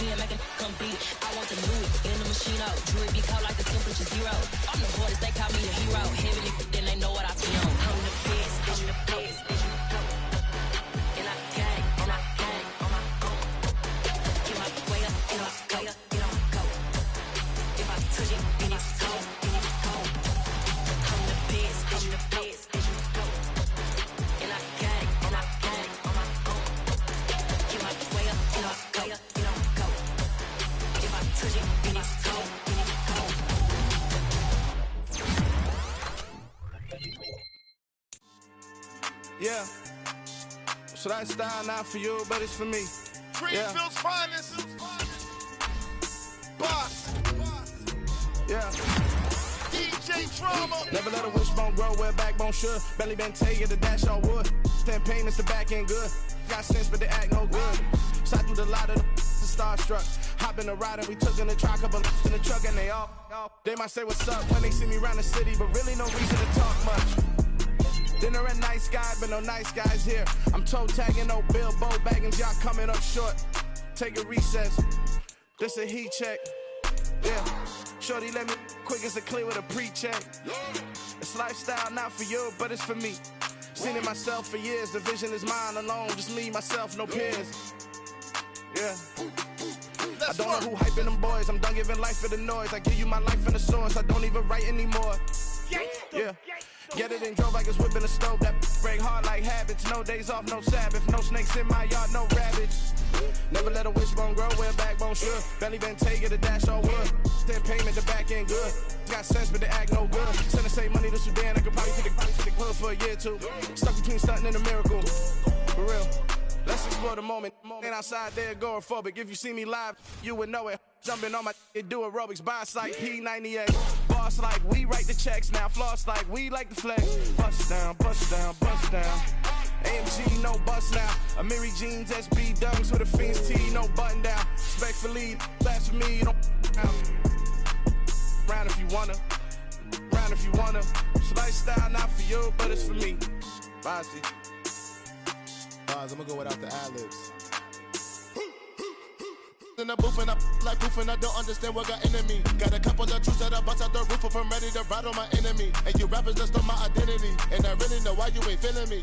pen, make it come beat. I want the Louis in the machine out. Jewelry be cold like the temperature 0. I'm the hardest, they call me a hero. Heavenly, then they know what I feel. I'm the best, I'm the best. And I gang, on my gang, on my own. Get my way up, get on go, get on go. If I touch it, then it's cold, then it's cold. I'm the best, I'm the best. And I gang, on my gang, on my own. Get my way up, get on go, get on go. If I touch it, then it's cold, then it's cold. Yeah. So that style not for you, but it's for me. Greenfield's finest. Boss. Yeah. DJ Drama. Never let a wishbone grow where a backbone should. Belly been take the dash all wood. 10 payments, the back end good. Got sense, but they act no good. Shot through the lot of the starstruck. Hop in the ride and we took in the truck, up in the truck and they all. They might say what's up when they see me around the city, but really no reason to talk much. Dinner at Nice Guy, but no nice guys here. I'm toe tagging, no Bilbo bagging, y'all coming up short. Take a recess. This a heat check. Yeah. Shorty let me quick as a clear with a pre-check. It's lifestyle not for you, but it's for me. Seen it myself for years. The vision is mine alone. Just me, myself, no peers. Yeah. I don't know who hyping them boys. I'm done giving life for the noise. I give you my life in the source. I don't even write anymore. Yeah. Get it and drove like it's whipping a stove. That break hard like habits. No days off, no Sabbath. No snakes in my yard, no rabbits. Never let a wishbone grow where a backbone should. Belly been take it, a dash all wood. 10 payment, the back end good. Got sense, but they act no good. Send the same money to Sudan. I could probably take the hood for a year or two. Stuck between stunting and a miracle. For real. Let's explore the moment. Ain't outside there agoraphobic. If you see me live, you would know it. Jumping on my do aerobics, boss like P98. Boss like we write the checks now. Floss like we like the flex. Bust down, bust down, bust down. AMG, no bust now. Amiri jeans, SB dunks with a Fiends T, no button down. Respectfully, that's for me, you don't round if you wanna. Round if you wanna. It's lifestyle not for you, but it's for me. Bossy. I'm gonna go without the ad-libs. In the booth and I like proof and I don't understand what got into me. Got a couple of truths that I bust out the roof if I'm ready to ride on my enemy. And you rappers just stole my identity. And I really know why you ain't feeling me.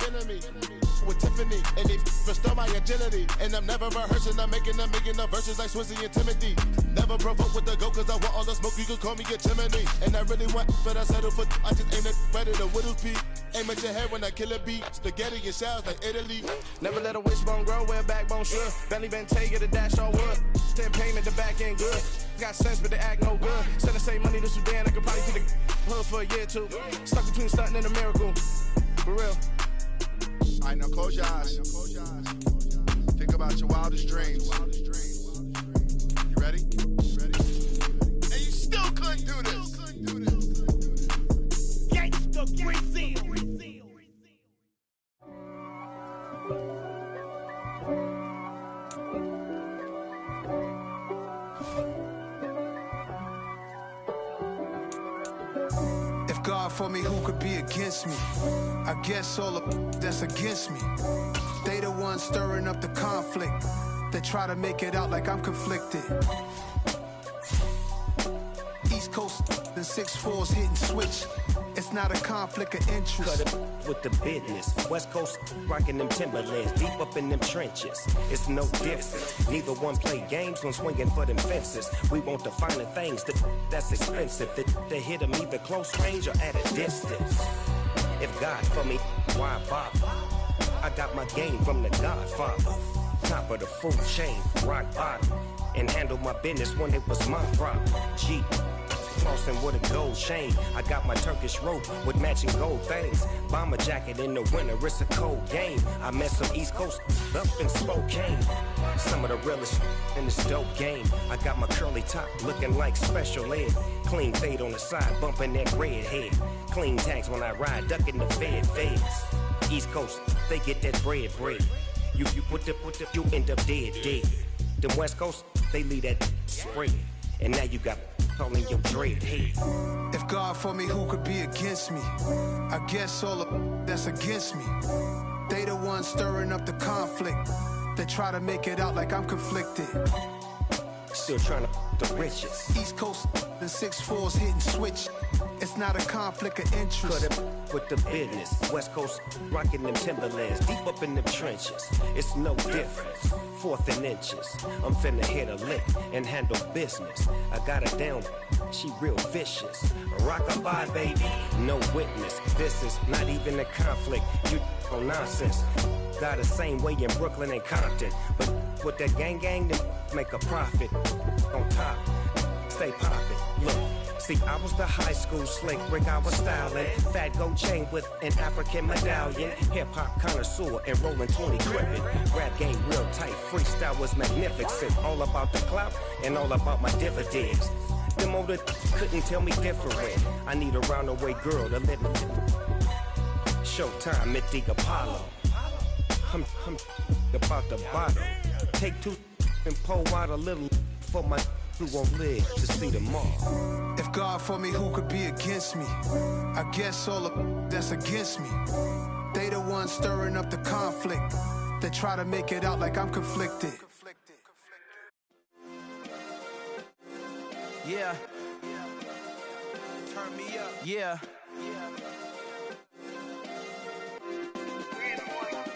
With Tiffany, and they restore my agility. And I'm never rehearsing, I'm making the verses like Swizzy and Timothy. Never provoke with the go, cause I want all the smoke, you can call me a chimney. And I really want, but I settle for, I just ain't ready to whittle pea. Aim at your head when I kill a beat. Spaghetti and shells like Italy. Never let a wishbone grow where a backbone should. Belly been take it, a dash all wood. 10 payment, the back end good. Got sense, but they act no good. Send the same money to Sudan, I could probably take the hood for a year or two. Stuck between stunting and a miracle. For real. Alright, now close your eyes. Think about your wildest dreams. You ready? And you still couldn't do this. Gangsta Brazil. If God for me, who could be against me? I guess all the that's against me. They the ones stirring up the conflict. They try to make it out like I'm conflicted. East Coast and 6'4's hitting switch. It's not a conflict of interest. Cut it with the business. West Coast rocking them Timberlands, deep up in them trenches. It's no difference. Neither one play games when swinging for them fences. We want the finer things that's expensive. They hit them either close range or at a distance. If God for me, why bother? I got my game from the Godfather. Top of the food chain, rock bottom. And handle my business when it was my problem. G. Flossing with a gold chain. I got my Turkish rope with matching gold things. Bomber jacket in the winter, it's a cold game. I met some East Coast up in Spokane. Some of the realest in this dope game. I got my curly top looking like special ed. Clean fade on the side, bumping that red head. Clean tags when I ride, ducking the feds. East Coast, they get that bread. You put the, you end up dead. Them West Coast, they leave that spread. And now you got calling your dread head. If God for me, who could be against me? I guess all the that's against me. They the ones stirring up the conflict. They try to make it out like I'm conflicted. still trying to the riches. East Coast and 6'4s hitting switch. It's not a conflict of interest. Cut it with the business. West Coast rocking them Timberlands, deep up in them trenches. It's no difference. 4th and inches. I'm finna hit a lick and handle business. I got her down, she real vicious. Rock-a-bye, baby, no witness. This is not even a conflict. You on nonsense. Got the same way in Brooklyn and Compton, but with that gang, then make a profit. On top, stay poppin'. Look. See, I was the high school slick Rick, I was styling. Fat gold chain with an African medallion. Hip-hop connoisseur and rolling 20 gripping. Rap game real tight, freestyle was magnificent. All about the clout and all about my dividends. Them older couldn't tell me different. I need a roundaway girl to live in. Showtime at the Apollo. I'm about the bottle. Take 2 and pour out a little for my who won't live to see tomorrow. If God for me, who could be against me? I guess all of that's against me. They the ones stirring up the conflict. They try to make it out like I'm conflicted. Yeah. Turn me up. Yeah.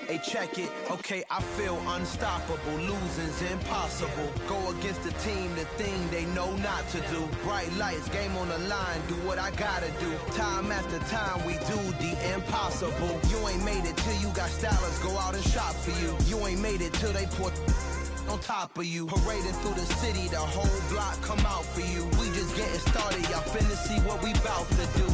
Hey, check it. Okay, I feel unstoppable. Losing's impossible. Go against the team, the thing they know not to do. Bright lights, game on the line. Do what I gotta do. Time after time, we do the impossible. You ain't made it till you got stylists go out and shop for you. You ain't made it till they put on top of you. Parading through the city, the whole block come out for you. We just getting started, y'all finna see what we bout to do.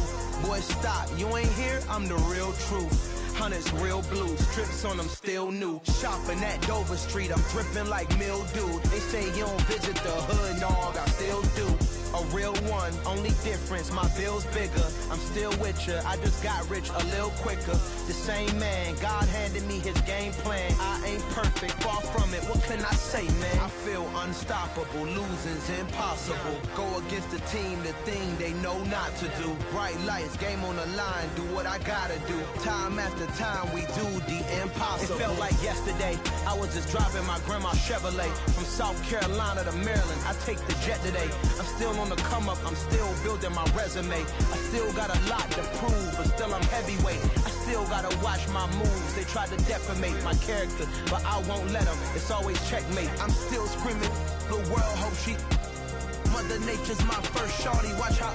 Boy, stop, you ain't here, I'm the real truth. Hunters real blue, strips on them still new. Shopping at Dover Street, I'm dripping like mildew. They say you don't visit the hood, dog, I still do. A real one, only difference, my bill's bigger. I'm still with ya, I just got rich a little quicker. The same man, God handed me his game plan. I ain't perfect, far from it, what can I say, man? I feel unstoppable, losing's impossible. Go against the team, the thing they know not to do. Bright lights, game on the line, do what I gotta do. Time after time, we do the impossible. It felt like yesterday, I was just driving my grandma's Chevrolet. From South Carolina to Maryland, I take the jet today. I'm still on the come up, I'm still building my resume. I still got a lot to prove, but still I'm heavyweight. I still gotta watch my moves. They tried to defamate my character, but I won't let them. It's always checkmate. I'm still screaming, the world hope she. Mother Nature's my first shorty, watch how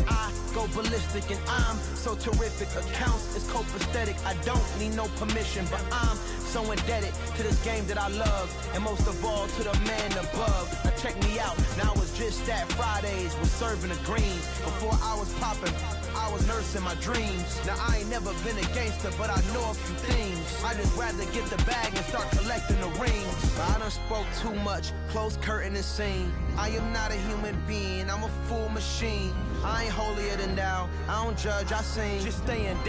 I go ballistic, and I'm so terrific. Accounts is copacetic. I don't need no permission, but I'm so indebted to this game that I love, and most of all to the man above. Now check me out, now it's just that Fridays was serving the greens. Before I was popping, I was nursing my dreams. Now I ain't never been a gangster, but I know a few things. I just rather get the bag and start collecting the rings. But I done spoke too much, close curtain and scene. I am not a human being, I'm a full machine. I ain't holier than thou, I don't judge, I sing. Just staying